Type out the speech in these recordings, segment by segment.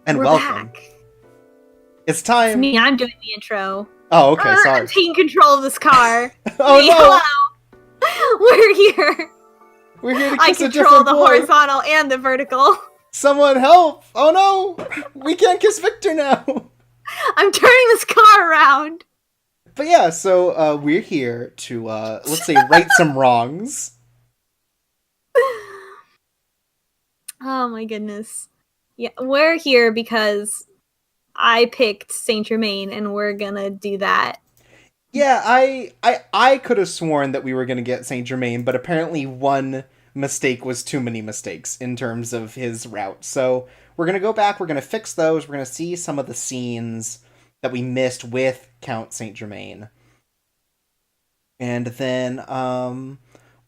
And We're welcome. Back. It's time. It's me. I'm doing the intro. Oh, okay. Sorry. I'm taking control of this car. Oh no! Hello. We're here. We're here to I kiss a control different the boy. horizontal and the vertical. Someone help! Oh no! We can't kiss Victor now! I'm turning this car around. But yeah, so we're here to, let's say, right some wrongs. Oh my goodness. Yeah, we're here because I picked Saint-Germain and we're gonna do that. Yeah, I could have sworn that we were gonna get Saint-Germain, but apparently one mistake was too many mistakes in terms of his route. So we're gonna go back, we're gonna fix those, we're gonna see some of the scenes that we missed with Count Saint-Germain. And then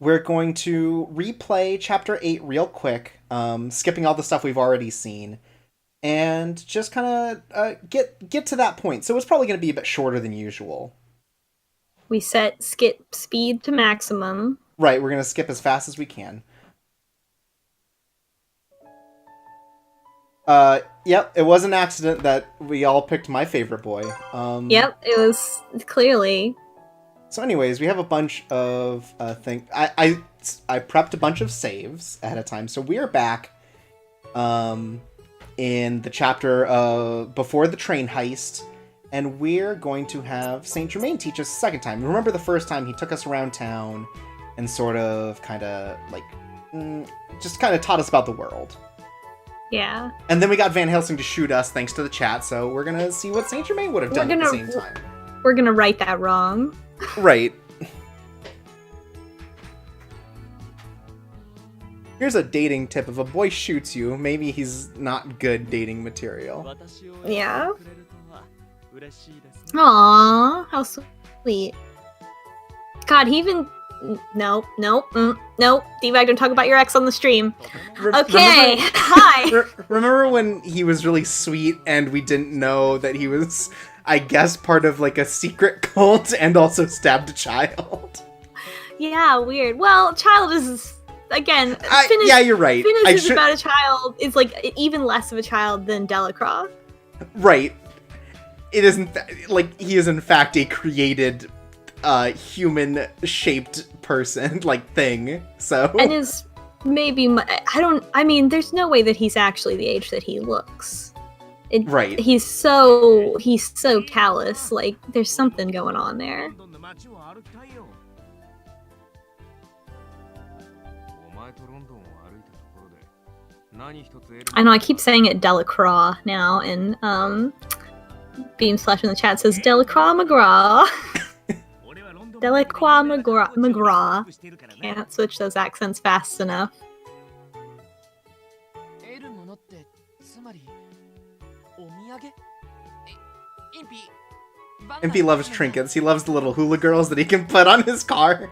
we're going to replay Chapter 8 real quick, skipping all the stuff we've already seen, and just kind of get to that point. So it's probably going to be a bit shorter than usual. We set skip speed to maximum. Right, we're going to skip as fast as we can. Yep, it was an accident that we all picked my favorite boy. Yep, it was clearly. So anyways, we have a bunch of things. I prepped a bunch of saves ahead of time, so we're back in the chapter before the train heist, and we're going to have Saint-Germain teach us a second time. Remember the first time he took us around town and sort of just kind of taught us about the world. Yeah. And then we got Van Helsing to shoot us thanks to the chat, so we're gonna see what Saint-Germain would have done at the same time. We're gonna right that wrong. Right. Here's a dating tip. If a boy shoots you, maybe he's not good dating material. Yeah. Aww, how sweet. God, he even... Nope. DVac, don't talk about your ex on the stream. Okay, hi! Remember when he was really sweet and we didn't know that he was, I guess, part of like a secret cult and also stabbed a child? Yeah, weird. Well, child is... Again, yeah, you're right. Finish is about a child. It's like even less of a child than Delacroix. Right. It isn't like he is in fact a created, human-shaped person, like thing. So. And is maybe I mean, there's no way that he's actually the age that he looks. Right. He's so callous. Like there's something going on there. I know, I keep saying it Delacroix now, and Beam Slash in the chat says Delacroix McGraw. Delacroix McGraw. Can't switch those accents fast enough. Impy loves trinkets. He loves the little hula girls that he can put on his car.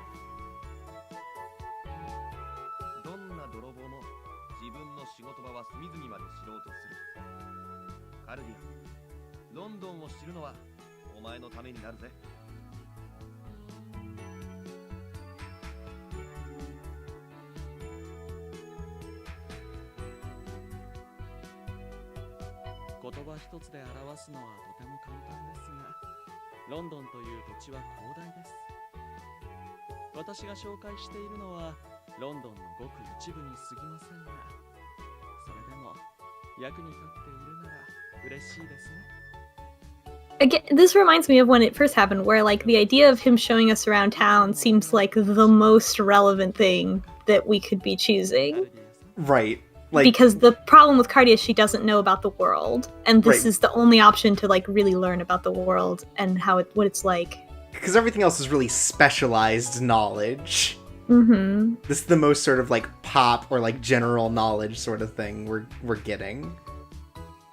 Again, this reminds me of when it first happened, where like the idea of him showing us around town seems like the most relevant thing that we could be choosing. Right. Like, because the problem with Cardia is she doesn't know about the world, and this is the only option to like really learn about the world and what it's like. Because everything else is really specialized knowledge. Mm-hmm. This is the most sort of like pop or like general knowledge sort of thing we're getting.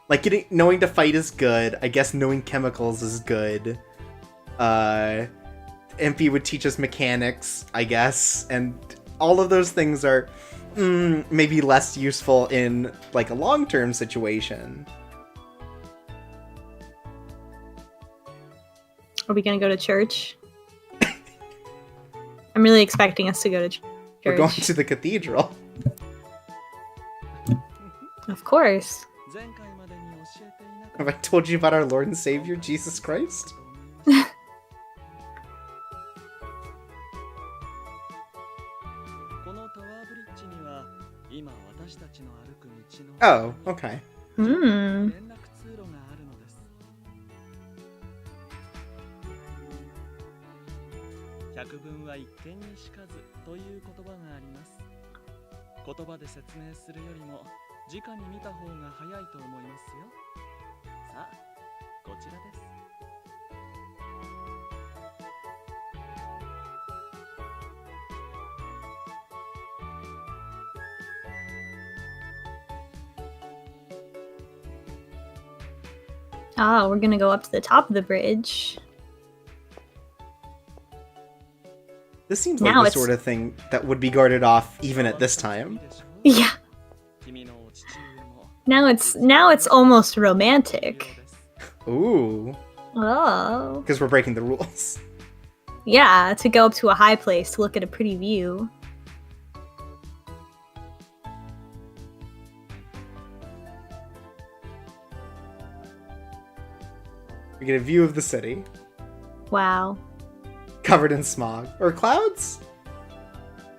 Like knowing to fight is good. I guess knowing chemicals is good. MP would teach us mechanics, I guess, and all of those things are maybe less useful in like a long-term situation. Are we gonna go to church? I'm really expecting us to go to church. We're going to the cathedral. Of course. Have I told you about our Lord and Savior, Jesus Christ? Oh, okay. Hmm. We're gonna go up to the top of the bridge. This seems like the sort of thing that would be guarded off even at this time. Yeah. Now it's almost romantic. Ooh. Oh. Because we're breaking the rules. Yeah, to go up to a high place to look at a pretty view. We get a view of the city. Wow. Covered in smog. Or clouds?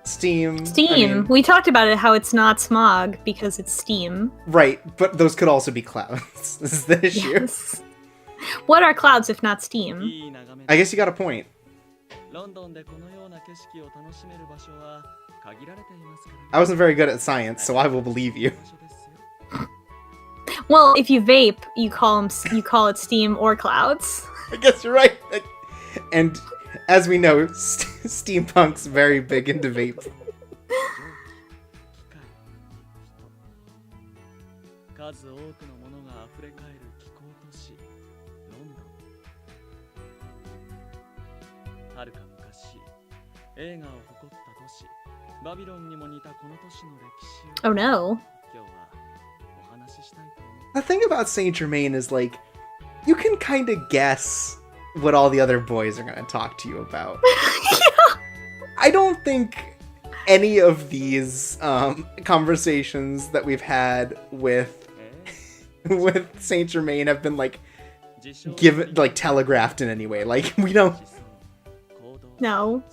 Steam. Steam. I mean, we talked about it, how it's not smog because it's steam. Right, but those could also be clouds. This is the issue. Yes. What are clouds if not steam? I guess you got a point. I wasn't very good at science, so I will believe you. Well, if you vape, you call it steam or clouds. I guess you're right. And as we know, steampunk's very big into vape. 数多くのものが溢れ返る気候都市ロンドン。はるか昔、映画を誇った都市バビロンにも似たこの都市の歴史を Oh no. 今日はお話ししたいと思う。 The thing about Saint-Germain is, like, you can kind of guess what all the other boys are going to talk to you about. Yeah. I don't think any of these conversations that we've had with Saint-Germain have been, like, telegraphed in any way. Like, we don't... No.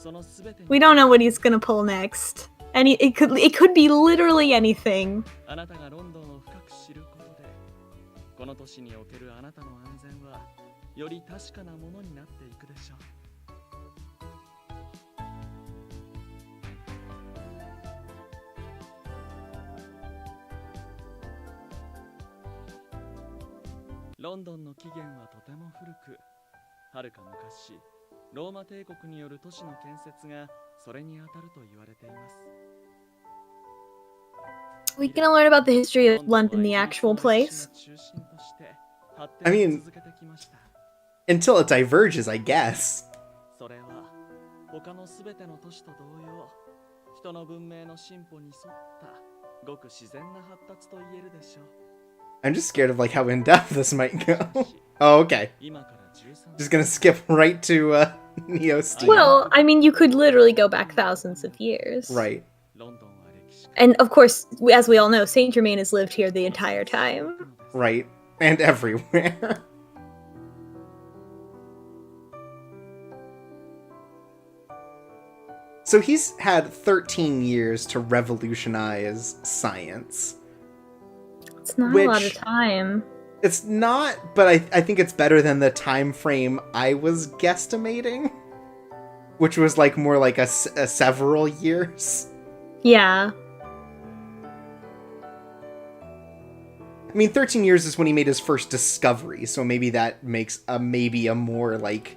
We don't know what he's gonna pull next. It could be literally anything. あなたがロンドンを深く知ることで、この都市におけるあなたの安全はより確かなものになっていくでしょう。ロンドンの起源はとても古く、はるか昔、ローマ帝国による都市の建設がそれにあたると言われています。 We can learn about the history of London, the actual place. I mean, until it diverges, I guess. それは他のすべての都市と同様、人の文明の進歩に沿ったごく自然な発達と言えるでしょう。 I'm just scared of, like, how in-depth this might go. Oh, okay. Just gonna skip right to Neo Steam. Well, I mean, you could literally go back thousands of years. Right. And of course, as we all know, Saint-Germain has lived here the entire time. Right. And everywhere. So he's had 13 years to revolutionize science. It's not a lot of time. It's not, but I think it's better than the time frame I was guesstimating, which was like more like a several years. Yeah. I mean, 13 years is when he made his first discovery, so maybe that makes maybe a more, like,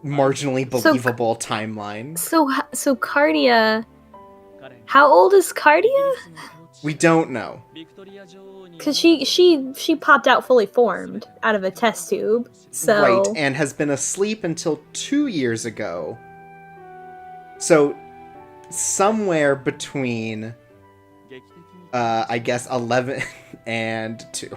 marginally believable timeline. So Cardia... How old is Cardia? We don't know. Because she popped out fully formed out of a test tube, so... Right, and has been asleep until 2 years ago. So, somewhere between... I guess 11 and 2.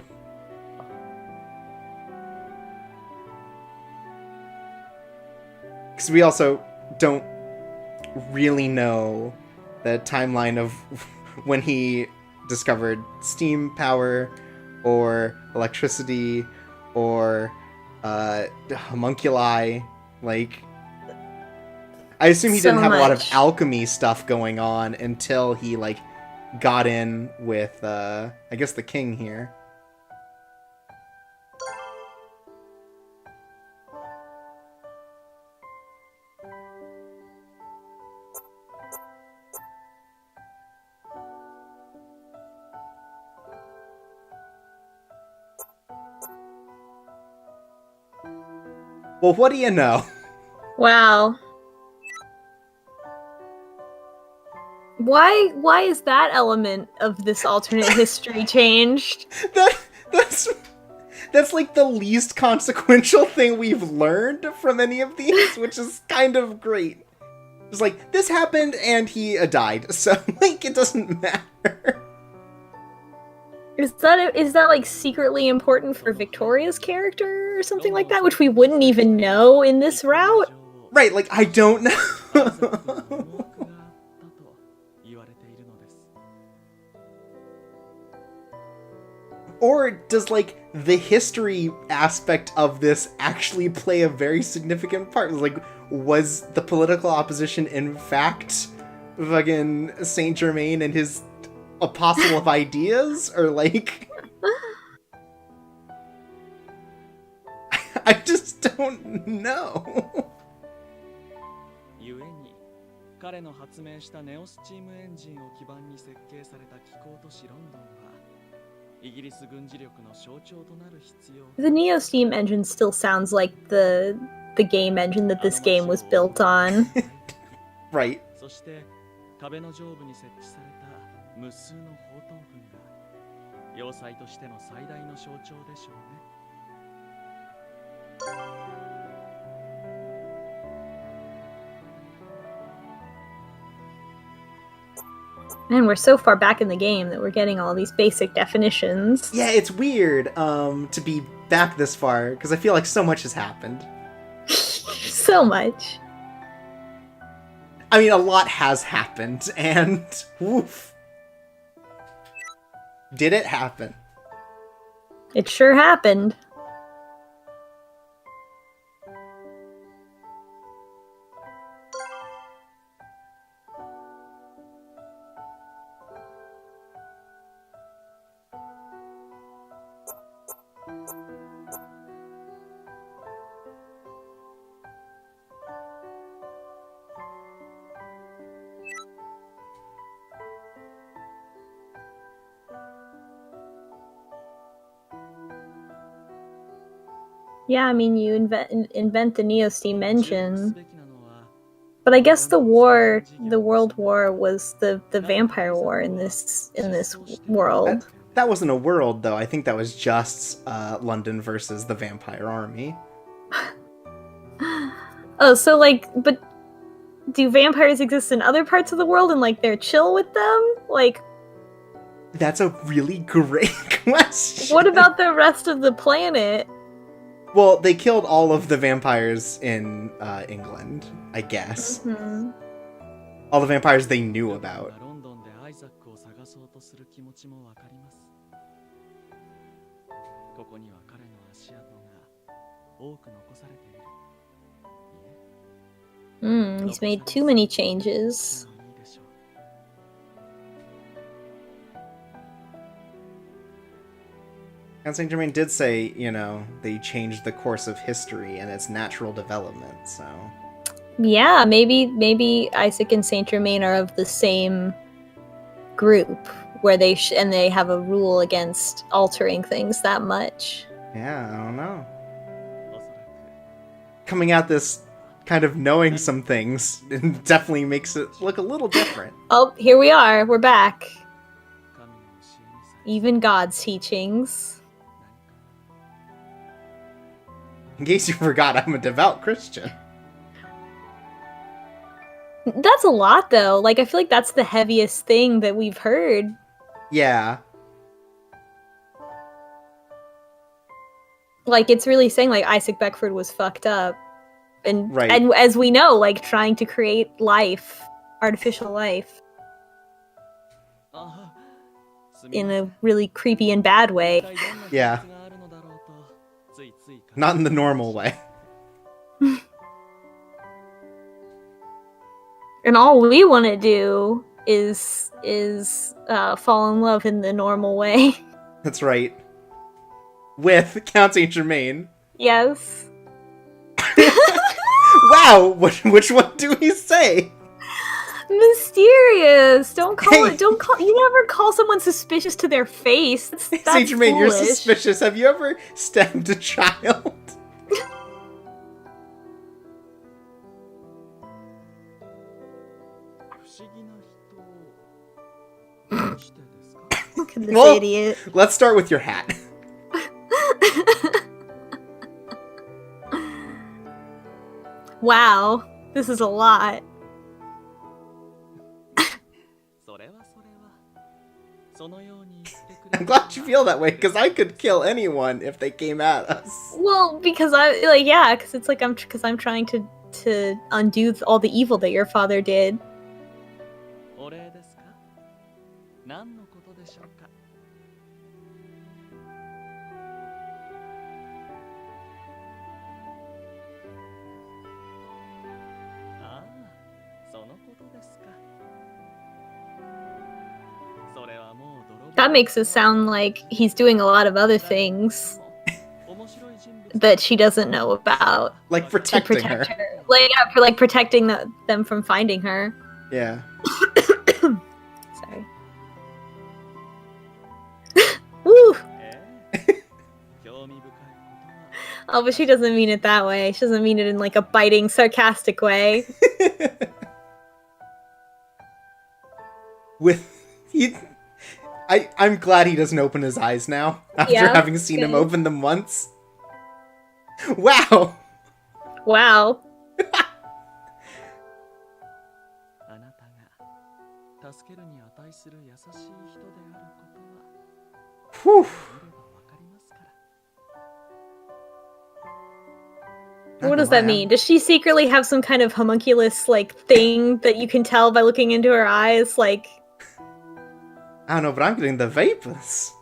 Because we also don't really know the timeline of when he discovered steam power, or electricity, or homunculi. Like, I assume he didn't have a lot of alchemy stuff going on until he, like, got in with, I guess, the king here. Well, what do you know? Wow. Why is that element of this alternate history changed? That's like the least consequential thing we've learned from any of these, which is kind of great. It's like, this happened and he died, so, like, it doesn't matter. Is that like secretly important for Victoria's character or something like that, which we wouldn't even know in this route? Right, like, I don't know. Or does, like, the history aspect of this actually play a very significant part? Like, was the political opposition in fact fucking Saint-Germain and his apostle of ideas? Or, like... I just don't know. 故に彼の発明したネオスチームエンジンを基盤に設計された気候都市ロンドンはイギリス軍事力の象徴となる必要 The Neo Steam engine still sounds like the game engine that this game was built on. Right. そして壁の上部に設置された無数の砲塔群が要塞としての最大の象徴でしょうね。 Man, we're so far back in the game that we're getting all these basic definitions. Yeah, it's weird to be back this far, because I feel like so much has happened. So much. I mean, a lot has happened, and woof. Did it happen? It sure happened. Yeah, I mean, you invent the Neo Steam engine, but I guess the World War was the Vampire War in this world. That wasn't a world, though. I think that was just London versus the Vampire Army. Oh, so like, but do vampires exist in other parts of the world and like they're chill with them? Like, that's a really great question. What about the rest of the planet? Well, they killed all of the vampires in England, I guess. Mm-hmm. All the vampires they knew about. He's made too many changes. Count Saint-Germain did say, you know, they changed the course of history and its natural development, so... Yeah, maybe Isaac and Saint-Germain are of the same group, where they have a rule against altering things that much. Yeah, I don't know. Coming at this kind of knowing some things definitely makes it look a little different. Oh, here we are. We're back. Even God's teachings. In case you forgot, I'm a devout Christian. That's a lot, though. Like, I feel like that's the heaviest thing that we've heard. Yeah. Like, it's really saying, like, Isaac Beckford was fucked up. And, right. And as we know, like, trying to create life, artificial life. In a really creepy and bad way. Yeah. Not in the normal way. And all we want to do is fall in love in the normal way. That's right. With Count Saint-Germain. Yes. Wow! Which one do we say? Mysterious. Don't call it. Don't call. You never call someone suspicious to their face. That's Saint-Germain, foolish. you're suspicious. Have you ever stabbed a child? Look at this idiot. Let's start with your hat. Wow, this is a lot. I'm glad you feel that way, because I could kill anyone if they came at us. Well, because because it's like I'm trying to undo all the evil that your father did. That makes it sound like he's doing a lot of other things that she doesn't know about. Like protecting her. Like, yeah, for like protecting them from finding her. Yeah. Sorry. Woo! Oh, but she doesn't mean it that way. She doesn't mean it in like a biting, sarcastic way. I'm glad he doesn't open his eyes now after having seen him open them once. Wow. Wow. Whew. What does that mean? Does she secretly have some kind of homunculus like thing that you can tell by looking into her eyes? Like, I don't know, but I'm getting the vapors.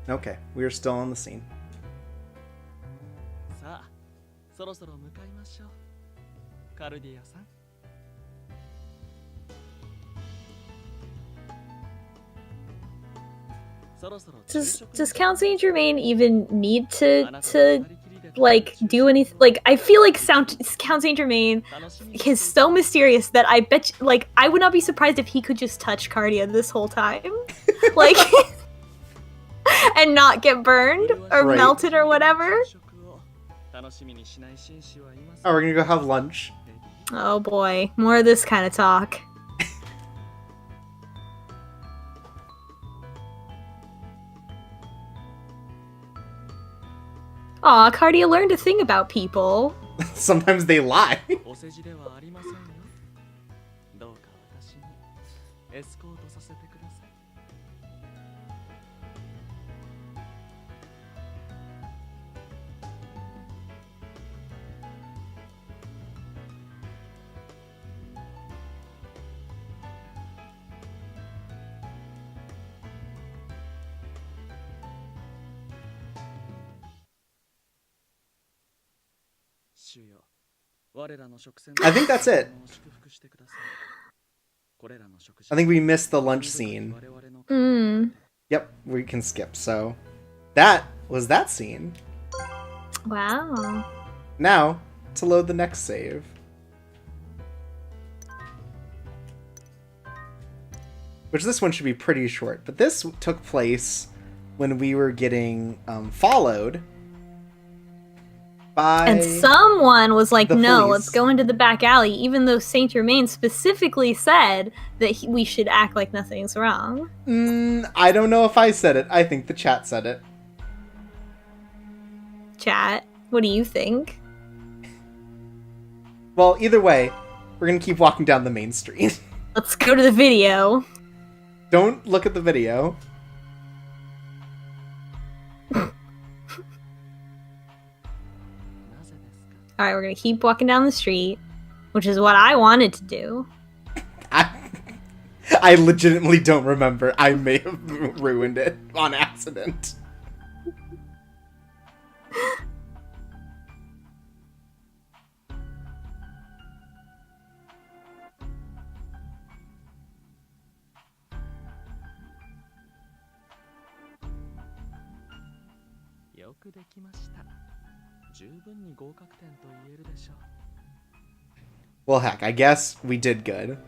Okay, we're still on the scene. Does Count Saint-Germain even need to like do anything? Like, I feel like Count Saint-Germain is so mysterious that I bet like I would not be surprised if he could just touch Cardia this whole time, like, and not get burned or melted or whatever. Oh, we're gonna go have lunch. Oh boy, more of this kind of talk. Aw, Cardia learned a thing about people. Sometimes they lie. I think that's it. I think we missed the lunch scene. Yep, we can skip. So that was that scene. Wow. Now to load the next save. Which this one should be pretty short, but this took place when we were getting followed by... And someone was like, no, police. let's go into the back alley, even though Saint-Germain specifically said that we should act like nothing's wrong. I don't know if I said it. I think the chat said it. Chat, what do you think? Well, either way, we're gonna keep walking down the main street. Let's go to the video. Don't look at the video. Alright, we're gonna keep walking down the street, which is what I wanted to do. I legitimately don't remember. I may have ruined it on accident. Well, heck, I guess we did good.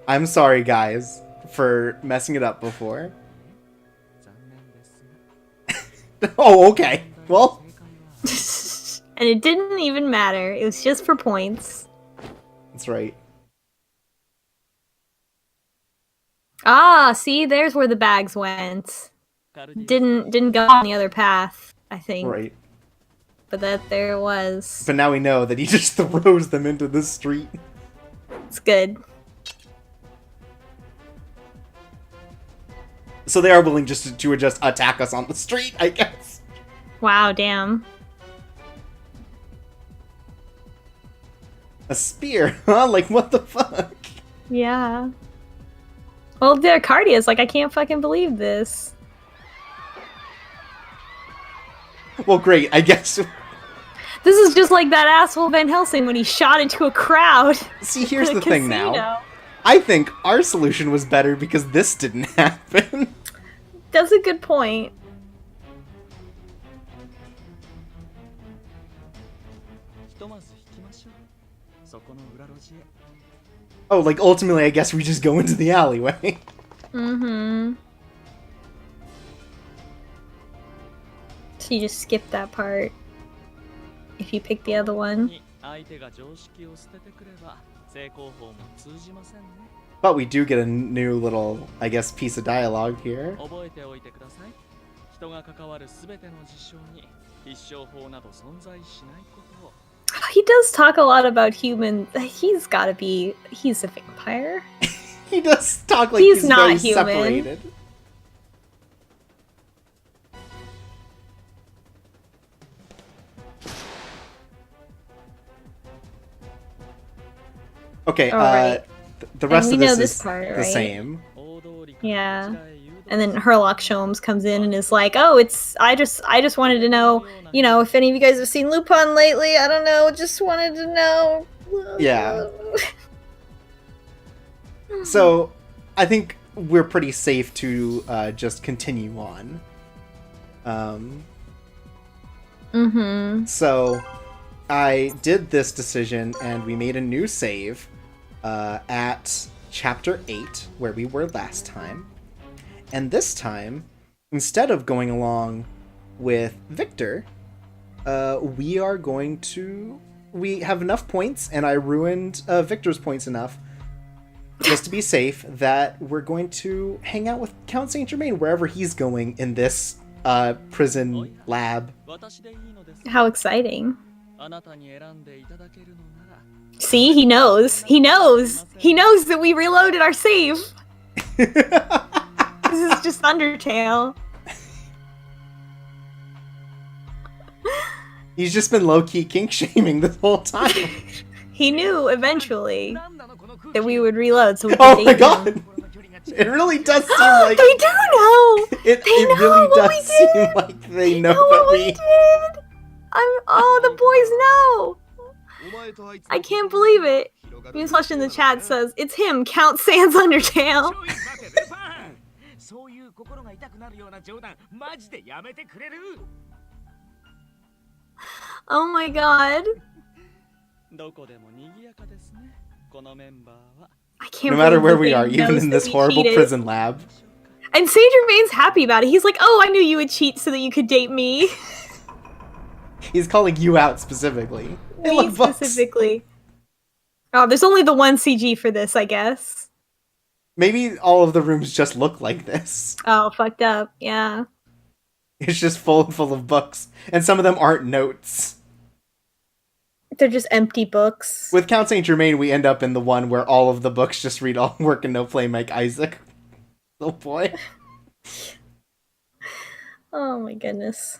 I'm sorry, guys, for messing it up before. Oh, okay. Well. And it didn't even matter. It was just for points. That's right. Ah, see, there's where the bags went. Didn't go on the other path, I think. Right. But there it was. But now we know that he just throws them into the street. It's good. So they are willing just to just attack us on the street, I guess. Wow, damn. A spear, huh? Like, what the fuck? Yeah. Well, their Cardia's like, I can't fucking believe this. Well, great, I guess. This is just like that asshole Van Helsing when he shot into a crowd. See, here's the thing now. I think our solution was better because this didn't happen. That's a good point. Oh, like, ultimately, I guess we just go into the alleyway. Mm-hmm. So you just skip that part if you pick the other one. But we do get a new little, I guess, piece of dialogue here. He does talk a lot about human. He's a vampire. He does talk like He's he's not very human. separated. Okay, Alright. The rest And of we know this this is part, the right? same. Yeah. And then Herlock Sholmes comes in and is like, "Oh, I just wanted to know, if any of you guys have seen Lupin lately. I don't know, just wanted to know." Yeah. So, I think we're pretty safe to just continue on. So, I did this decision and we made a new save at Chapter 8, where we were last time. And this time, instead of going along with Victor, we have enough points, and I ruined Victor's points enough just to be safe that we're going to hang out with Count Saint-Germain wherever he's going in this prison lab. How exciting. See, he knows. He knows. He knows that we reloaded our save. This is just Undertale. He's just been low-key kink-shaming this whole time. He knew eventually that we would reload, so we could Oh date my him. god! It really does seem like... They do know! It really does seem like they know that what we... did! The boys know! I can't believe it. Mewslush in the chat says, "It's him, Count Sans Undertale." Oh my god. I can't No matter believe where that we they are, even knows in that this we horrible cheated. prison lab. And Saint Germain's happy about it. He's like, "Oh, I knew you would cheat so that you could date me." He's calling you out specifically. Hey, Me look, books. specifically. Oh, there's only the one CG for this, I guess. Maybe all of the rooms just look like this. Oh, fucked up. Yeah. It's just full of books, and some of them aren't notes. They're just empty books. With Count Saint-Germain, we end up in the one where all of the books just read "All work and no play make Isaac." Oh boy. Oh my goodness.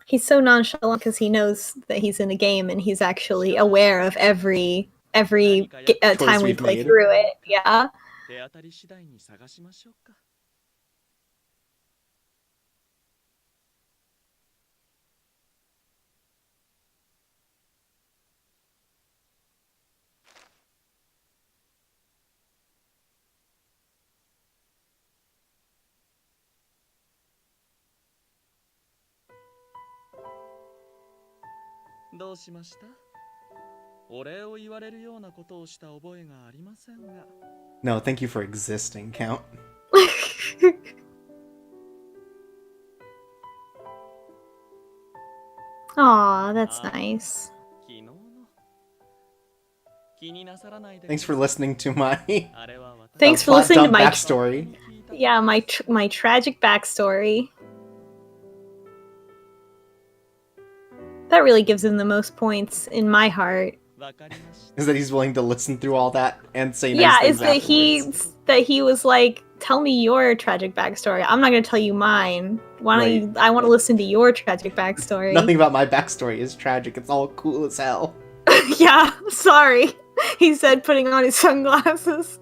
He's so nonchalant because he knows that he's in a game and he's actually aware of every time we we've play made. through it. Yeah. No, thank you for existing, Count. Aw, that's nice. Thanks for listening to my Thanks for plot listening to dump my backstory. my tragic backstory. That really gives him the most points in my heart. Is that he's willing to listen through all that and say nice Yeah, things is that afterwards. he was like, "Tell me your tragic backstory. I'm not gonna tell you mine. Why don't you? I want to listen to your tragic backstory." Nothing about my backstory is tragic. It's all cool as hell. Yeah, sorry. He said, putting on his sunglasses.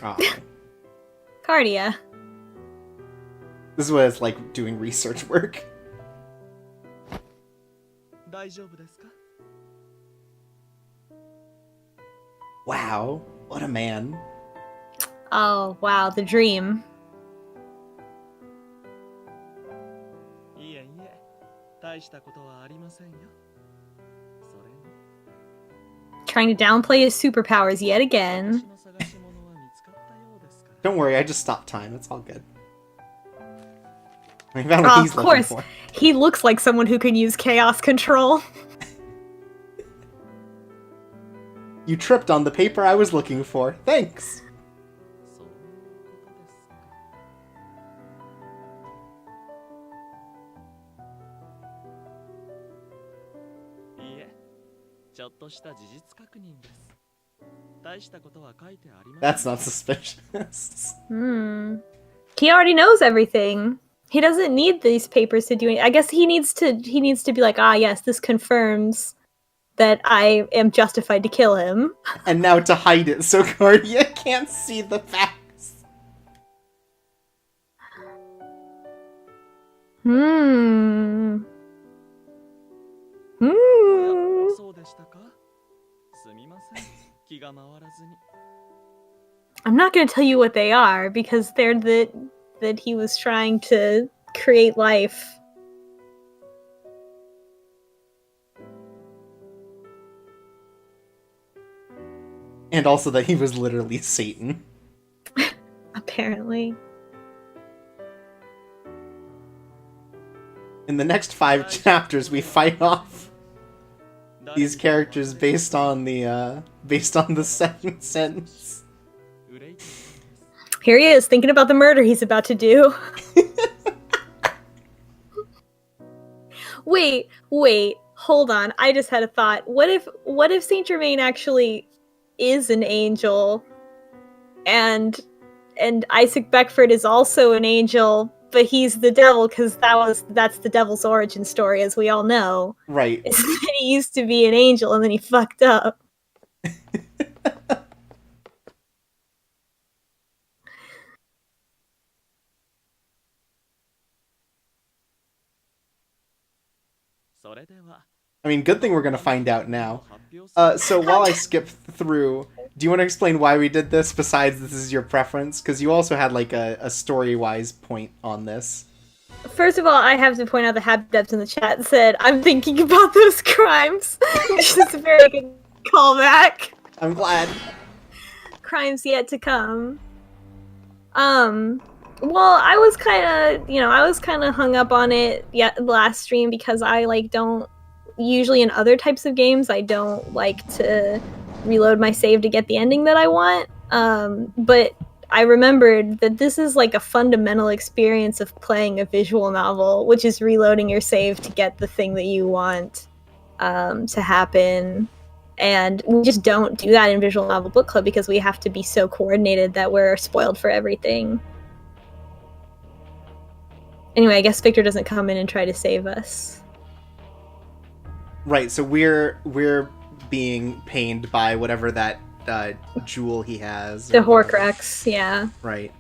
Aw. Cardia. This is what it's like doing research work. 大丈夫ですか? Wow, what a man. Oh, wow, the dream. いえいえ、大したことはありませんよ。それに Trying to downplay his superpowers yet again. 私の探し物は見つかったようですから。 Don't worry, I just stopped time. It's all good. I found what Oh, he's of looking course. for. He looks like someone who can use chaos control. You tripped on the paper I was looking for. Thanks. そういうことですか。いえ、ちょっとした事実確認です。大したことは書いてありません。 That's not suspicious. He already knows everything. He doesn't need these papers to do anything. I guess he needs to be like, ah, yes, this confirms that I am justified to kill him. And now to hide it so Guardia can't see the facts. Hmm. そうでしたか。すみません。気が回らずに。 I'm not going to tell you what they are because they're that he was trying to create life. And also that he was literally Satan. Apparently. In the next 5 chapters, we fight off these characters based on the second sentence. Here he is, thinking about the murder he's about to do. Wait, hold on. I just had a thought. What if Saint-Germain actually is an angel and Isaac Beckford is also an angel, but he's the devil because that's the devil's origin story, as we all know. Right. He used to be an angel and then he fucked up. I mean, good thing we're gonna find out now. So while I skip through, do you want to explain why we did this, besides this is your preference? Because you also had, like, a story-wise point on this. First of all, I have to point out that Habdebs in the chat said, I'm thinking about those crimes, which is a very good callback. I'm glad. Crimes yet to come. Well, I was kind of hung up on it last stream because I, don't, usually in other types of games, I don't like to reload my save to get the ending that I want. But I remembered that this is like a fundamental experience of playing a visual novel, which is reloading your save to get the thing that you want to happen. And we just don't do that in Visual Novel Book Club because we have to be so coordinated that we're spoiled for everything. Anyway, I guess Victor doesn't come in and try to save us. Right, so we're being pained by whatever that jewel he has. The Horcrux, yeah. Right.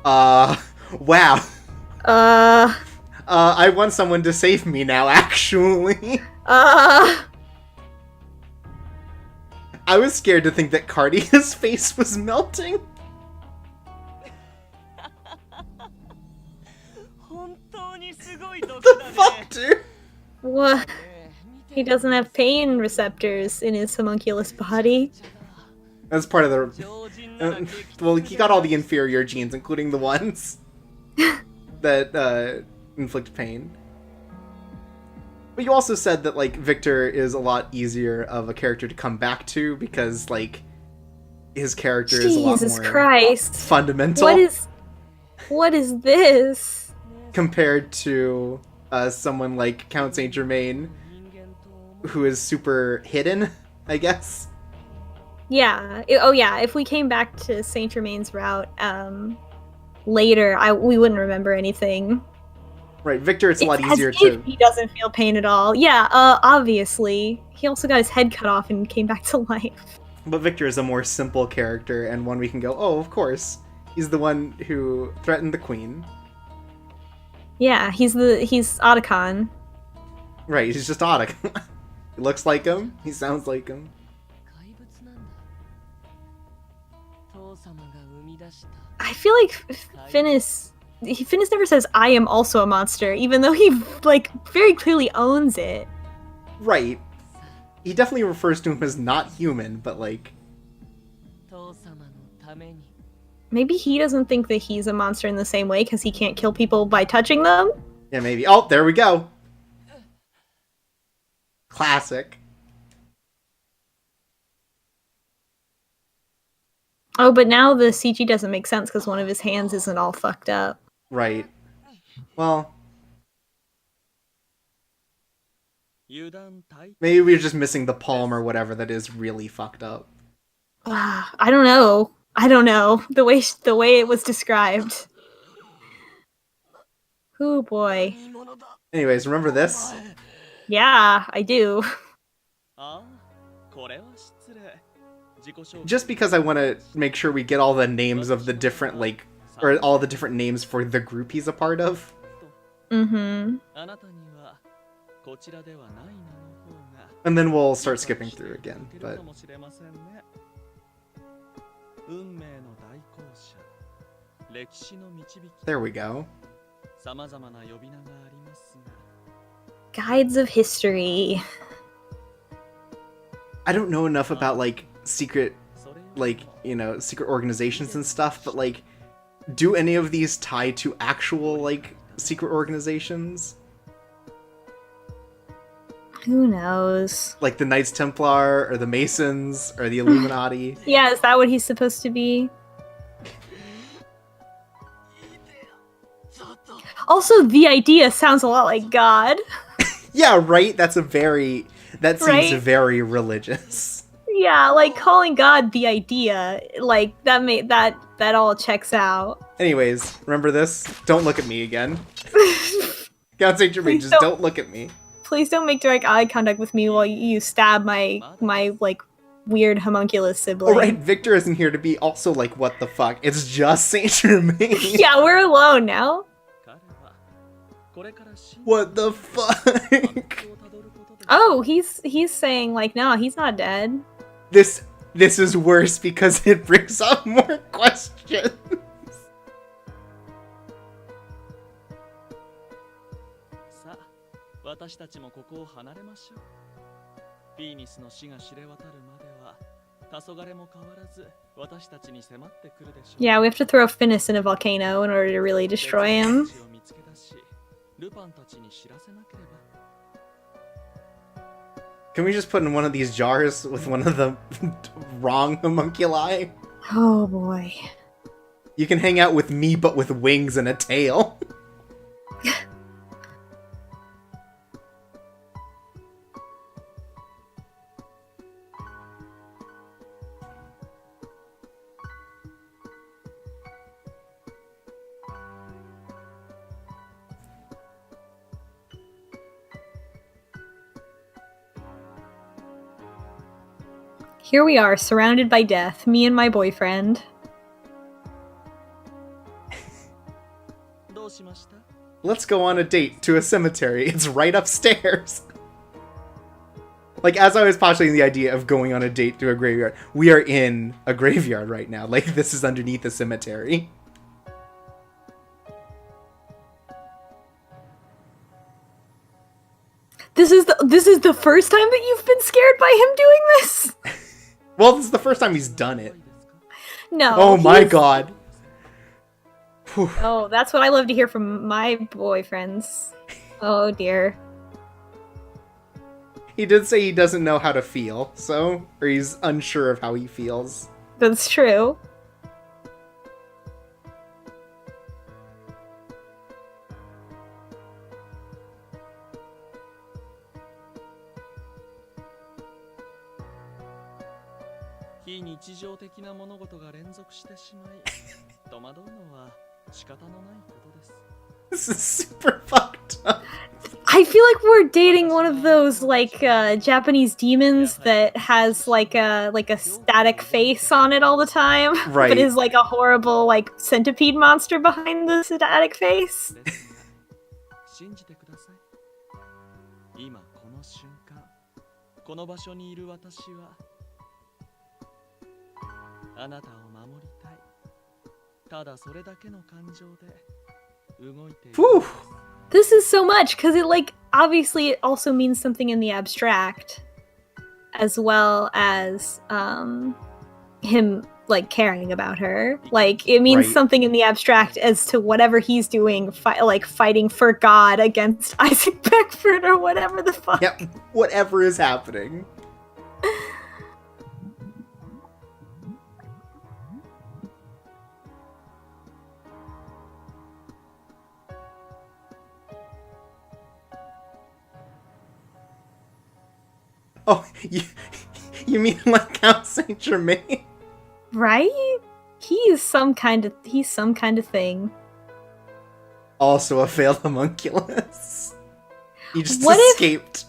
Wow. I want someone to save me now, actually. I was scared to think that Cardia's face was melting. What the fuck, dude? What? He doesn't have pain receptors in his homunculus body. That's part of the... well, he got all the inferior genes, including the ones that inflict pain. But you also said that, like, Victor is a lot easier of a character to come back to because, like, his character is a lot more Christ. Fundamental. What is this? Compared to someone like Count Saint-Germain, who is super hidden, I guess. Yeah. If we came back to Saint-Germain's route later, we wouldn't remember anything. Right, Victor, it's a lot as easier if to... he doesn't feel pain at all. Yeah, obviously. He also got his head cut off and came back to life. But Victor is a more simple character, and one we can go, oh, of course. He's the one who threatened the queen. Yeah, he's Otacon. Right, he's just Otic. He looks like him, he sounds like him. I feel like Finis never says I am also a monster, even though he like very clearly owns it. Right. He definitely refers to him as not human, but like... Maybe he doesn't think that he's a monster in the same way because he can't kill people by touching them? Yeah, maybe. Oh, there we go! Classic. Oh, but now the CG doesn't make sense because one of his hands isn't all fucked up. Right. Well... maybe we're just missing the palm or whatever that is really fucked up. I don't know. The way it was described. Oh boy. Anyways, remember this? Yeah, I do. Just because I want to make sure we get all the names of the different, like, or all the different names for the group he's a part of. Mm-hmm. And then we'll start skipping through again, but... there we go. Guides of history. I don't know enough about, like, secret, like, you know, secret organizations and stuff, but, like, do any of these tie to actual, like, secret organizations? Who knows? Like the Knights Templar, or the Masons, or the Illuminati? Yeah, is that what he's supposed to be? Also, the idea sounds a lot like God. Yeah, right? That seems right? very religious. Yeah, like calling God the idea, like that all checks out. Anyways, remember this? Don't look at me again. Count Saint-Germain, just don't look at me. Please don't make direct eye contact with me while you stab my like weird homunculus sibling. Oh right, Victor isn't here to be also like, what the fuck? It's just Saint-Germain. Yeah, we're alone now. What the fuck? Oh, he's saying like, no, he's not dead. This is worse because it brings up more questions. Yeah, we have to throw Finis in a volcano in order to really destroy him. Can we just put in one of these jars with one of the wrong homunculi? Oh boy. You can hang out with me but with wings and a tail. Here we are, surrounded by death, me and my boyfriend. Let's go on a date to a cemetery. It's right upstairs. Like, as I was postulating the idea of going on a date to a graveyard, we are in a graveyard right now. Like, this is underneath a cemetery. This is the first time that you've been scared by him doing this? Well, this is the first time he's done it. No. Oh my god. Whew. Oh, that's what I love to hear from my boyfriends. Oh dear. He did say he doesn't know how to feel, so... or he's unsure of how he feels. That's true. This is super fucked up. I feel like we're dating one of those like Japanese demons that has like a static face on it all the time, Right. but is like a horrible like centipede monster behind the static face. 信じてください。今この瞬間、この場所にいる私はあなたを守りたい。ただそれだけの感情で動いている。Whew. This is so much because it like obviously it also means something in the abstract, as well as him like caring about her. Like it means Right. something in the abstract as to whatever he's doing, like fighting for God against Isaac Beckford or whatever the fuck. Yep, whatever is happening. Oh, you mean like Count Saint-Germain? Right? He's some kind of thing. Also a failed homunculus. He just What if- escaped.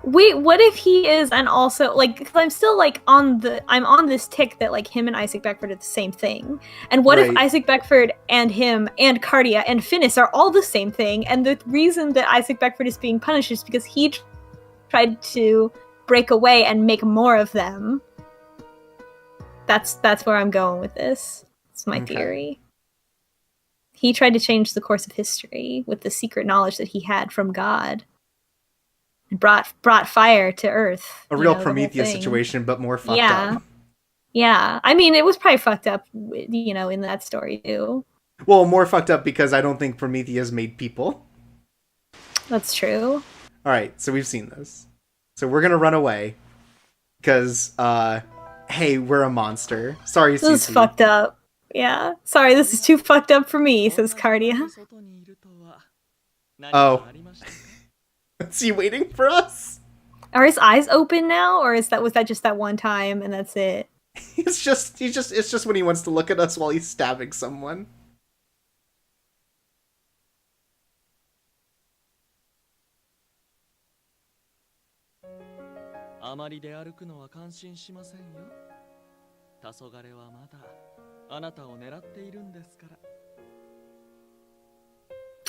Wait, what if he is, and also like, because I'm still like I'm on this tick that like him and Isaac Beckford are the same thing, and what if Right. Isaac Beckford and him and Cardia and Finnis are all the same thing, and the reason that Isaac Beckford is being punished is because he tried to break away and make more of them. That's where I'm going with this. It's my Okay. theory. He tried to change the course of history with the secret knowledge that he had from God. And brought fire to Earth. A you real know, the whole Prometheus thing. situation, but more fucked Yeah. up. Yeah. I mean, it was probably fucked up, you know, in that story too. Well, more fucked up because I don't think Prometheus made people. That's true. Alright, so we've seen this. So we're gonna run away. Because, hey, we're a monster. Sorry, This is Cece. fucked up. Yeah. Sorry, this is too fucked up for me, says Cardia. Oh. Is he waiting for us? Are his eyes open now, or was that just that one time and that's it? It's just when he wants to look at us while he's stabbing someone.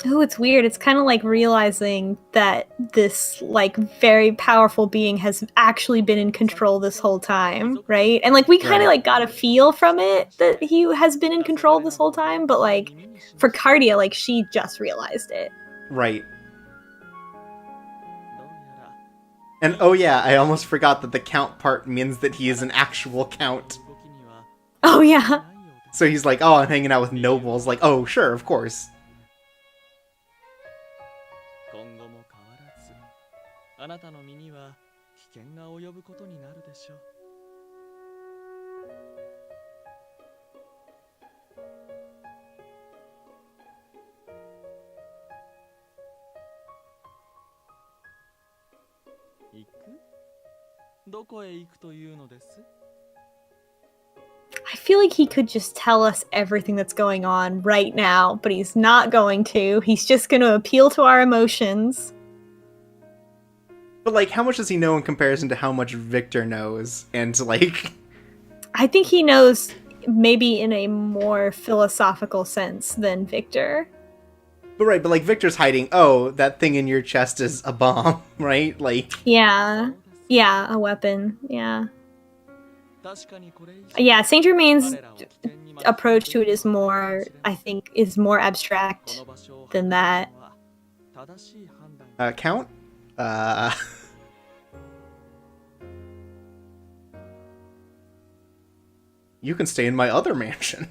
Oh, it's weird. It's kind of like realizing that this like very powerful being has actually been in control this whole time, right? And like we kind of Right. like got a feel from it that he has been in control this whole time, but like for Cardia, like she just realized it. Right. And oh yeah, I almost forgot that the count part means that he is an actual count. Oh yeah. So he's like, oh, I'm hanging out with nobles. Like, oh, sure, of course. 今後も変わらず、あなたの身には危険が及ぶことになるでしょう。行く？どこへ行くというのです？ I feel like he could just tell us everything that's going on right now, but he's not going to. He's just going to appeal to our emotions. But like, how much does he know in comparison to how much Victor knows? And like, I think he knows maybe in a more philosophical sense than Victor. but like Victor's hiding. Oh, that thing in your chest is a bomb, right? Like, Yeah. Yeah, a weapon. Yeah. Yeah, Saint Germain's approach to it is more, I think, is more abstract than that. Count? You can stay in my other mansion.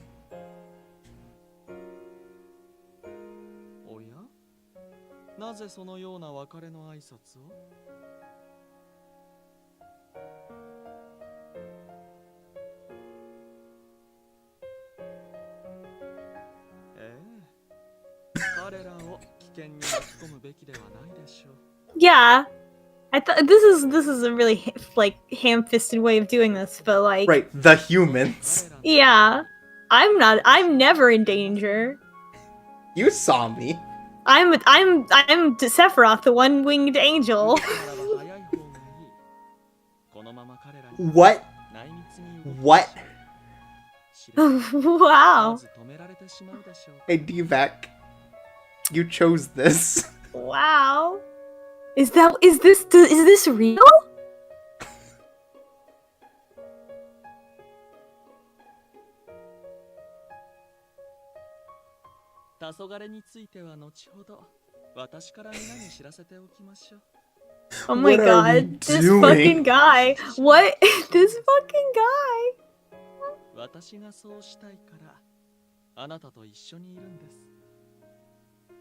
おや？なぜそのような別れの挨拶を？彼らを危険に巻き込むべきではないでしょう。 Yeah. I thought this is a really like ham-fisted way of doing this, but like Right, the humans. yeah. I'm never in danger. You saw me. I'm Sephiroth, the one-winged angel. What? What? Wow. Hey, DVac. You chose this. Wow. Is this real? Oh my What are god, we this doing? fucking guy. What? This fucking guy. 私がそうしたいからあなたと一緒にいるんです。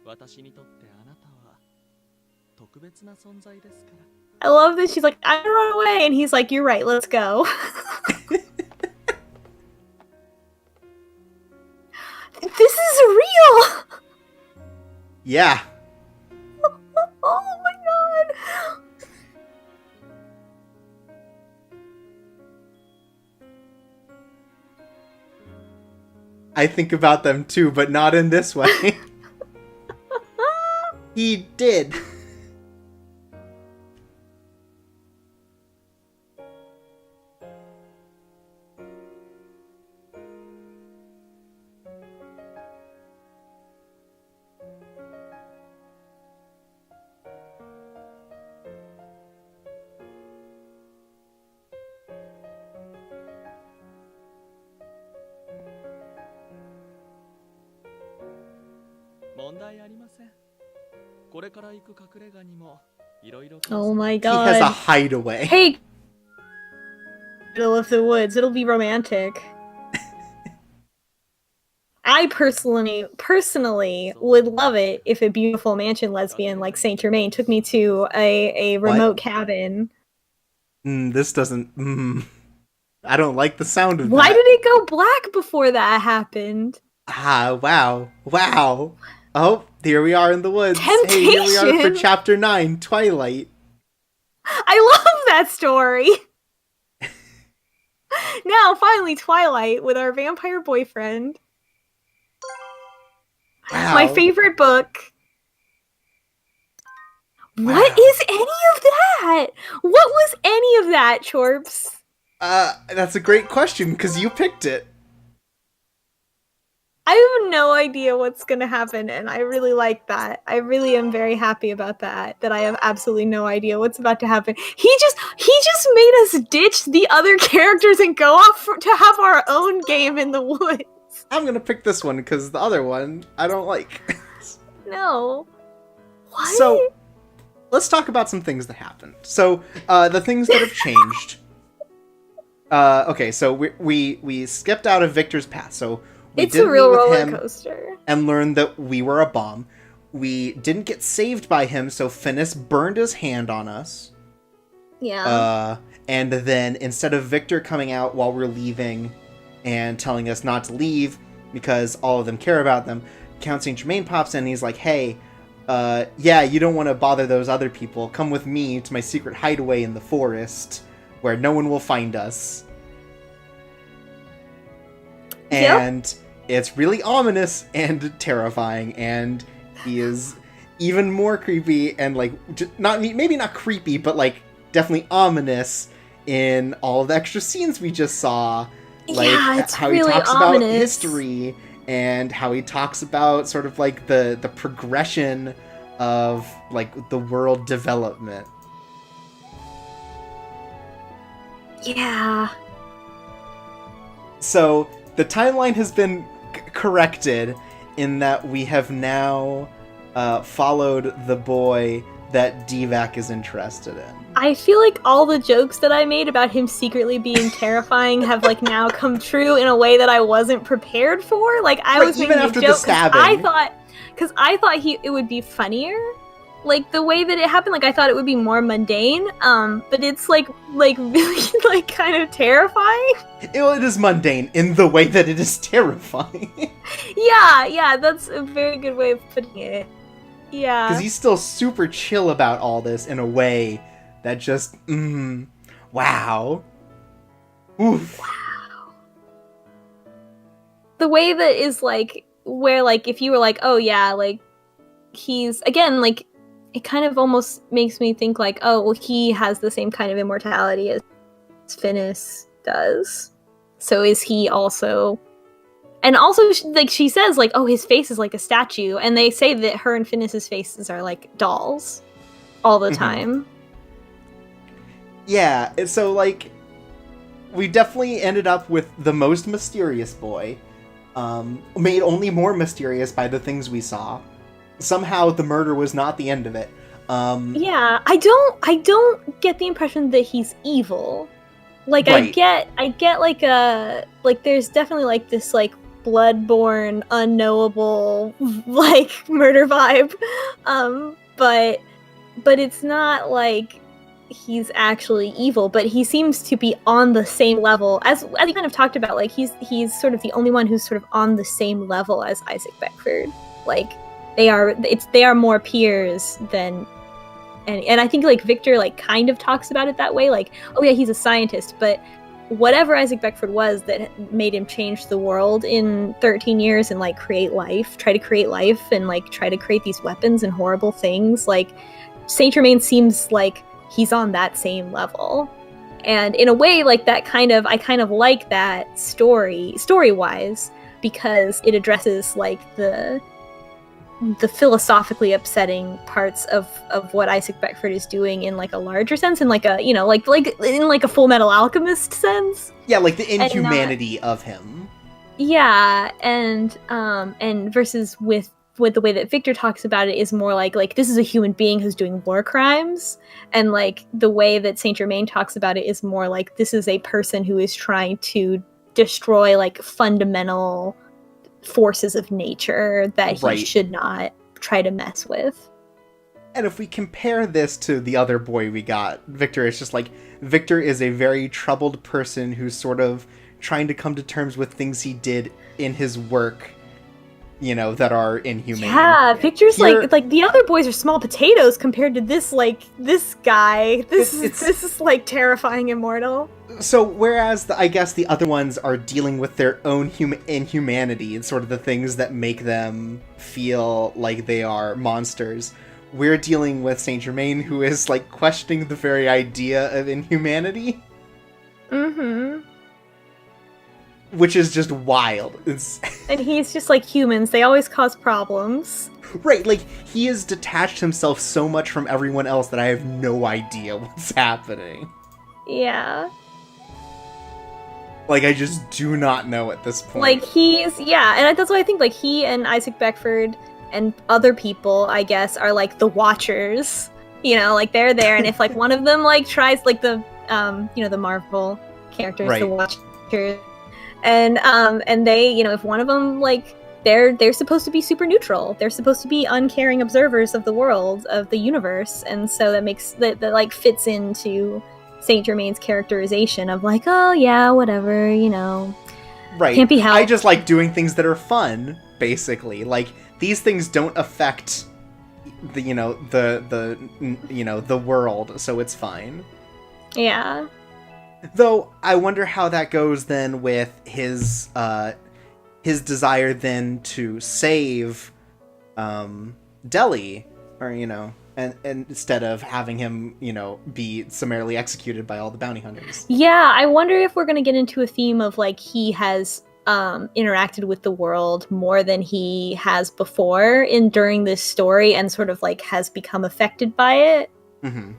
私にとってあなたは特別な存在ですから。I love that she's like, I'm gonna run away, and he's like, you're right, let's go. This is real! Yeah. Oh my god! I think about them too, but not in this way. He did. Oh my He god. has a hideaway. Hey! Middle of the woods, it'll be romantic. I personally would love it if a beautiful mansion lesbian like Saint-Germain took me to a remote cabin. This doesn't... I don't like the sound of Why that. did it go black before that happened? Ah, wow. Wow. Oh, here we are in the woods. Temptation. Hey, here we are for chapter 9, Twilight. I love that story! Now, finally, Twilight with our vampire boyfriend. Wow. My favorite book. Wow. What is any of that? What was any of that, Chorps? That's a great question, because you picked it. I have no idea what's gonna happen, and I really like that. I really am very happy about that, that I have absolutely no idea what's about to happen. He just made us ditch the other characters and go off to have our own game in the woods. I'm gonna pick this one, because the other one, I don't like. No. What? So, let's talk about some things that happened. So, the things that have changed. Okay, so we skipped out of Victor's path, so we it's didn't a real meet with roller him coaster. and learned that we were a bomb. We didn't get saved by him, so Finis burned his hand on us. Yeah. And then instead of Victor coming out while we're leaving and telling us not to leave because all of them care about them, Count Saint-Germain pops in and he's like, hey, yeah, you don't want to bother those other people. Come with me to my secret hideaway in the forest where no one will find us. Yep. And it's really ominous and terrifying, and he is even more creepy and like maybe not creepy, but like definitely ominous in all of the extra scenes we just saw. Like Yeah, it's how really he talks ominous. about history and how he talks about sort of like the progression of like the world development. Yeah. So the timeline has been corrected in that we have now followed the boy that DVac is interested in. I feel like all the jokes that I made about him secretly being terrifying have like now come true in a way that I wasn't prepared for. Like I Right, was even making a after the joke stabbing. I thought it would be funnier. Like the way that it happened, like I thought it would be more mundane. But it's like really like kind of terrifying. It is mundane in the way that it is terrifying. Yeah, that's a very good way of putting it. Yeah. Because he's still super chill about all this in a way that just, wow. Oof. Wow. The way that is like, where like, if you were like, oh yeah, like, he's again like it kind of almost makes me think like, oh, well, he has the same kind of immortality as Finis does. So is he also? And also, like she says, like, oh, his face is like a statue, and they say that her and Finis's faces are like dolls all the time. Yeah, so like we definitely ended up with the most mysterious boy, made only more mysterious by the things we saw. Somehow the murder was not the end of it. Yeah, I don't get the impression that he's evil. Like, right. I get like there's definitely like this like bloodborne, unknowable like murder vibe, but it's not like he's actually evil. But he seems to be on the same level as you kind of talked about. Like he's sort of the only one who's sort of on the same level as Isaac Beckford. Like they are more peers than. And I think like Victor like kind of talks about it that way, like, oh yeah, he's a scientist, but whatever Isaac Beckford was that made him change the world in 13 years and like try to create life and like try to create these weapons and horrible things, like Saint-Germain seems like he's on that same level. And in a way, like I kind of like that story-wise, because it addresses like the philosophically upsetting parts of what Isaac Beckford is doing in like a larger sense, in like a, you know, like in like a Full Metal Alchemist sense. Yeah, like the inhumanity of him. Yeah, and versus with the way that Victor talks about it is more like this is a human being who's doing war crimes, and like the way that Saint-Germain talks about it is more like this is a person who is trying to destroy like fundamental forces of nature that he should not try to mess with. And if we compare this to the other boy we got, Victor, it's just like Victor is a very troubled person who's sort of trying to come to terms with things he did in his work, you know, that are inhumane. Yeah, Victor's like the other boys are small potatoes compared to this guy. This is like terrifying immortal. So whereas I guess the other ones are dealing with their own inhumanity and sort of the things that make them feel like they are monsters, we're dealing with Saint-Germain, who is like questioning the very idea of inhumanity. Mm-hmm. Which is just wild. And he's just like humans, they always cause problems. Right, like he has detached himself so much from everyone else that I have no idea what's happening. Yeah. Like, I just do not know at this point. Like, and that's why I think, like, he and Isaac Beckford and other people, I guess, are, like, the Watchers. You know, like, they're there, and if, like, one of them, like, tries, like, the, you know, the Marvel characters, right. The Watchers, and they, you know, if one of them, like, they're supposed to be super neutral. They're supposed to be uncaring observers of the world, of the universe, and so that like, fits into Saint-Germain's characterization of like, oh yeah, whatever, you know, right? Can't be helped. I just like doing things that are fun, basically. Like these things don't affect the the world, so it's fine. Yeah. Though I wonder how that goes then with his desire then to save Delhi, or you know. And instead of having him, you know, be summarily executed by all the bounty hunters. Yeah, I wonder if we're going to get into a theme of, like, he has interacted with the world more than he has before during this story and sort of, like, has become affected by it. Mm-hmm.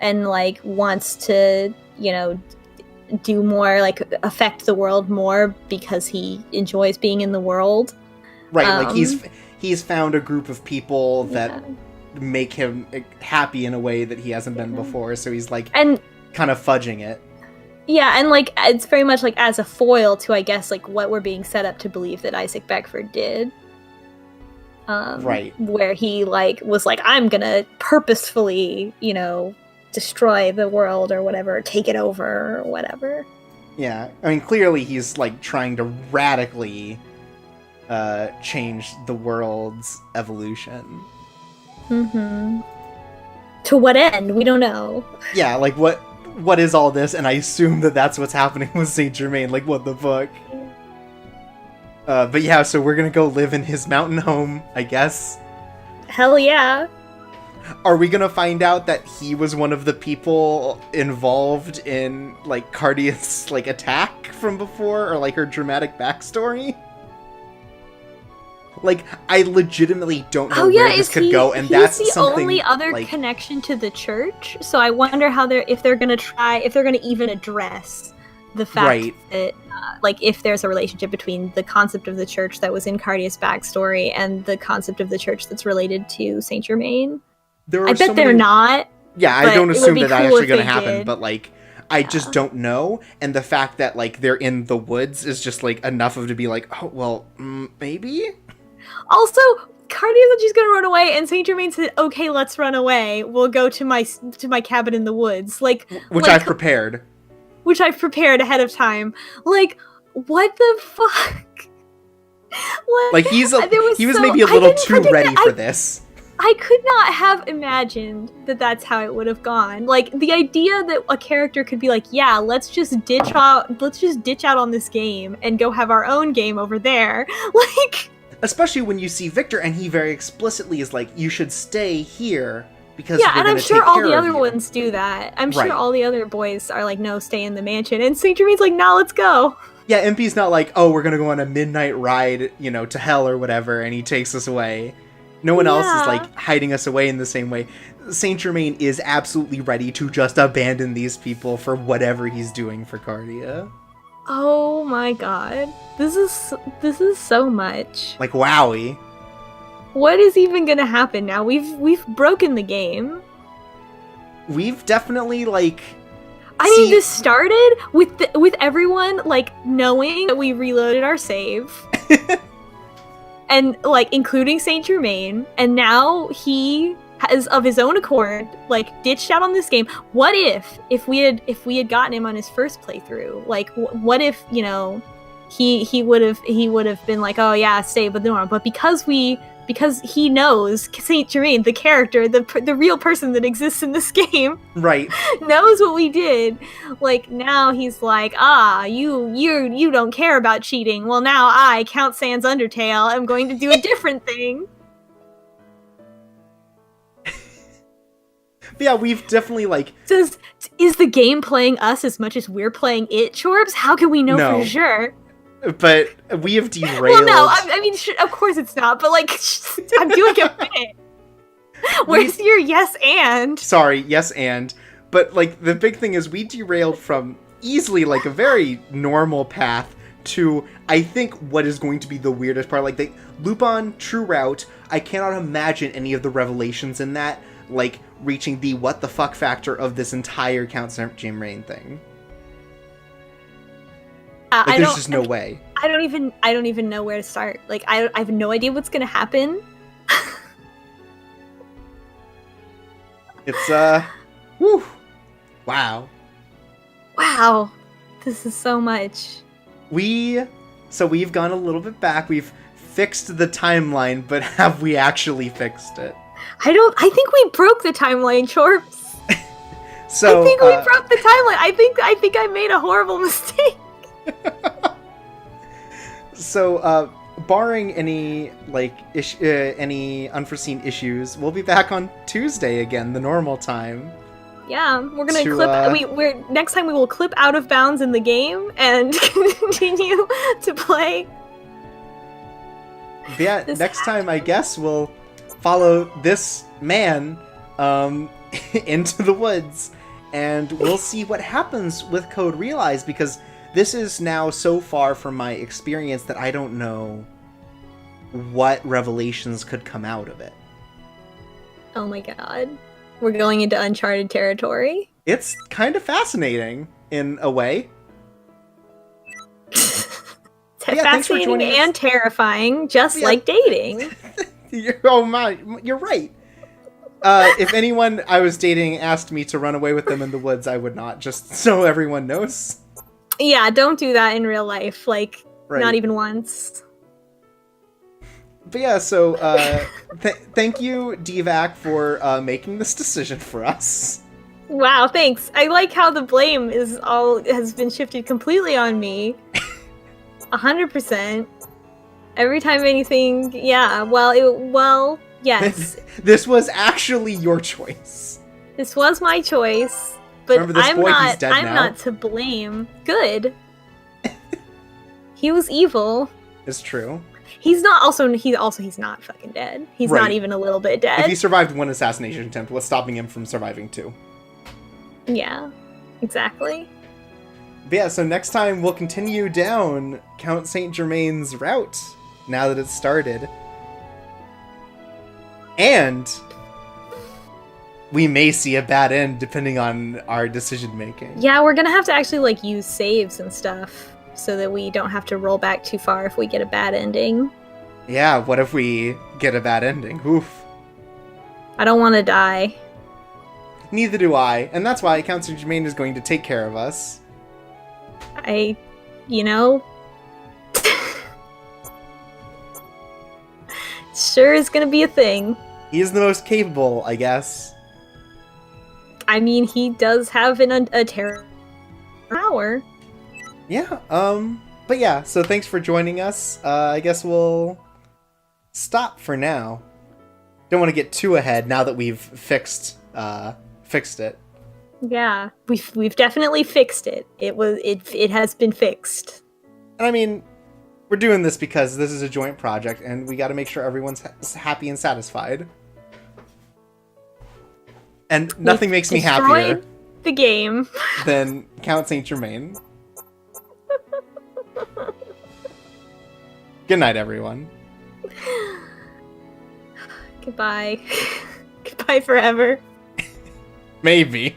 And, like, wants to, you know, do more, like, affect the world more because he enjoys being in the world. Right, like, he's found a group of people that... Yeah. Make him happy in a way that he hasn't been before, so he's like kind of fudging it. Yeah, and like it's very much like as a foil to, I guess, like what we're being set up to believe that Isaac Beckford did. Right. Where he like was like, I'm gonna purposefully, you know, destroy the world or whatever, take it over or whatever. Yeah, I mean clearly he's like trying to radically change the world's evolution. Mm-hmm. To what end? We don't know. Yeah, like what is all this? And I assume that that's what's happening with Saint-Germain. Like, what the fuck? But yeah, so we're gonna go live in his mountain home, I guess. Hell yeah. Are we gonna find out that he was one of the people involved in, like, Cardia's, like, attack from before? Or, like, her dramatic backstory? Like, I legitimately don't know where this could go, and that's the something, only other like, connection to the church. So I wonder how if they're gonna even address the fact that, like, if there's a relationship between the concept of the church that was in Cardia's backstory and the concept of the church that's related to Saint-Germain. I bet they're not. Yeah, I don't assume that that's actually going to happen, did. but, like, I just don't know. And the fact that, like, they're in the woods is just, like, enough of to be like, oh, well, maybe? Also, Cardia said she's going to run away, and Saint-Germain said, okay, let's run away. We'll go to my cabin in the woods. Like, which I've prepared. Which I've prepared ahead of time. Like, what the fuck? Like, he was maybe a little too ready for this. I could not have imagined that that's how it would have gone. Like, the idea that a character could be like, yeah, let's just ditch out on this game and go have our own game over there. Like, especially when you see Victor and he very explicitly is like, you should stay here because yeah, and I'm sure all the other you. ones do that. I'm sure all the other boys are like, no, stay in the mansion. And Saint-Germain's like, nah, let's go. Yeah, MP's not like, oh, we're gonna go on a midnight ride, you know, to hell or whatever, and he takes us away. No one else is, like, hiding us away in the same way. Saint-Germain is absolutely ready to just abandon these people for whatever he's doing for Cardia. Oh my god. This is so much. Like, wowie. What is even gonna happen now? We've broken the game. We've definitely, like... I mean, this started with everyone, like, knowing that we reloaded our save. And, like, including Saint-Germain, and now he has, of his own accord, like, ditched out on this game. What if we had gotten him on his first playthrough? Like, what if, you know, he would have been like, oh yeah, stay with Nora. But because he knows Saint-Germain, the character, the real person that exists in this game, right, knows what we did. Like, now he's like, you don't care about cheating. Well, now I, Count Sans Undertale, am going to do a different thing. Yeah, we've definitely, like... Is the game playing us as much as we're playing it, Chorbs? How can we know for sure? But we have derailed... Well, no, I mean, of course it's not, but, like, I'm doing a bit. Where's your yes and? Sorry, yes and. But, like, the big thing is we derailed from easily, like, a very normal path to, I think, what is going to be the weirdest part. Like, the Lupin True Route, I cannot imagine any of the revelations in that, like, reaching the what the fuck factor of this entire Count Saint-Germain thing. Like, there's just no way. I don't even know where to start. Like, I have no idea what's gonna happen. It's, whew. Wow. Wow. This is so much. So we've gone a little bit back. We've fixed the timeline, but have we actually fixed it? I think we broke the timeline, Chorps. So I think we broke the timeline. I think I made a horrible mistake. So, barring any, like, any unforeseen issues, we'll be back on Tuesday again, the normal time. Yeah, we're gonna clip. Next time we will clip out of bounds in the game and continue to play. But yeah, next time I guess we'll follow this man into the woods, and we'll see what happens with Code Realize, because this is now so far from my experience that I don't know what revelations could come out of it. Oh my god. We're going into uncharted territory? It's kind of fascinating, in a way. Fascinating and terrifying, just like dating. Oh my, you're right. If anyone I was dating asked me to run away with them in the woods, I would not, just so everyone knows. Yeah, don't do that in real life, like, not even once. But yeah, so, thank you, DVac, for making this decision for us. Wow, thanks. I like how the blame has been shifted completely on me. 100%. Every time anything, yeah, Yes, This was actually your choice. this was my choice, but Remember this I'm boy? He's not. dead I'm now. not to blame. Good. He was evil. It's true. He's not. He's not fucking dead. He's Right. not even a little bit dead. If he survived one assassination attempt, what's stopping him from surviving two? Yeah, exactly. But yeah, so next time we'll continue down Count Saint-Germain's route, now that it's started. And we may see a bad end depending on our decision making. Yeah, we're gonna have to actually like use saves and stuff so that we don't have to roll back too far if we get a bad ending. Yeah, what if we get a bad ending? Oof. I don't want to die. Neither do I, and that's why Count Saint-Germain is going to take care of us. Sure is gonna be a thing. He is the most capable, I guess. I mean, he does have a terror power. Yeah, but yeah, so thanks for joining us. I guess we'll stop for now. Don't want to get too ahead now that we've fixed it. Yeah, we've definitely fixed it. It has been fixed. And I mean, we're doing this because this is a joint project, and we got to make sure everyone's happy and satisfied. And nothing makes me happier Destroyed the game. than Count Saint-Germain. Good night, everyone. Goodbye. Goodbye forever. Maybe.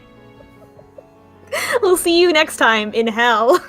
We'll see you next time in hell.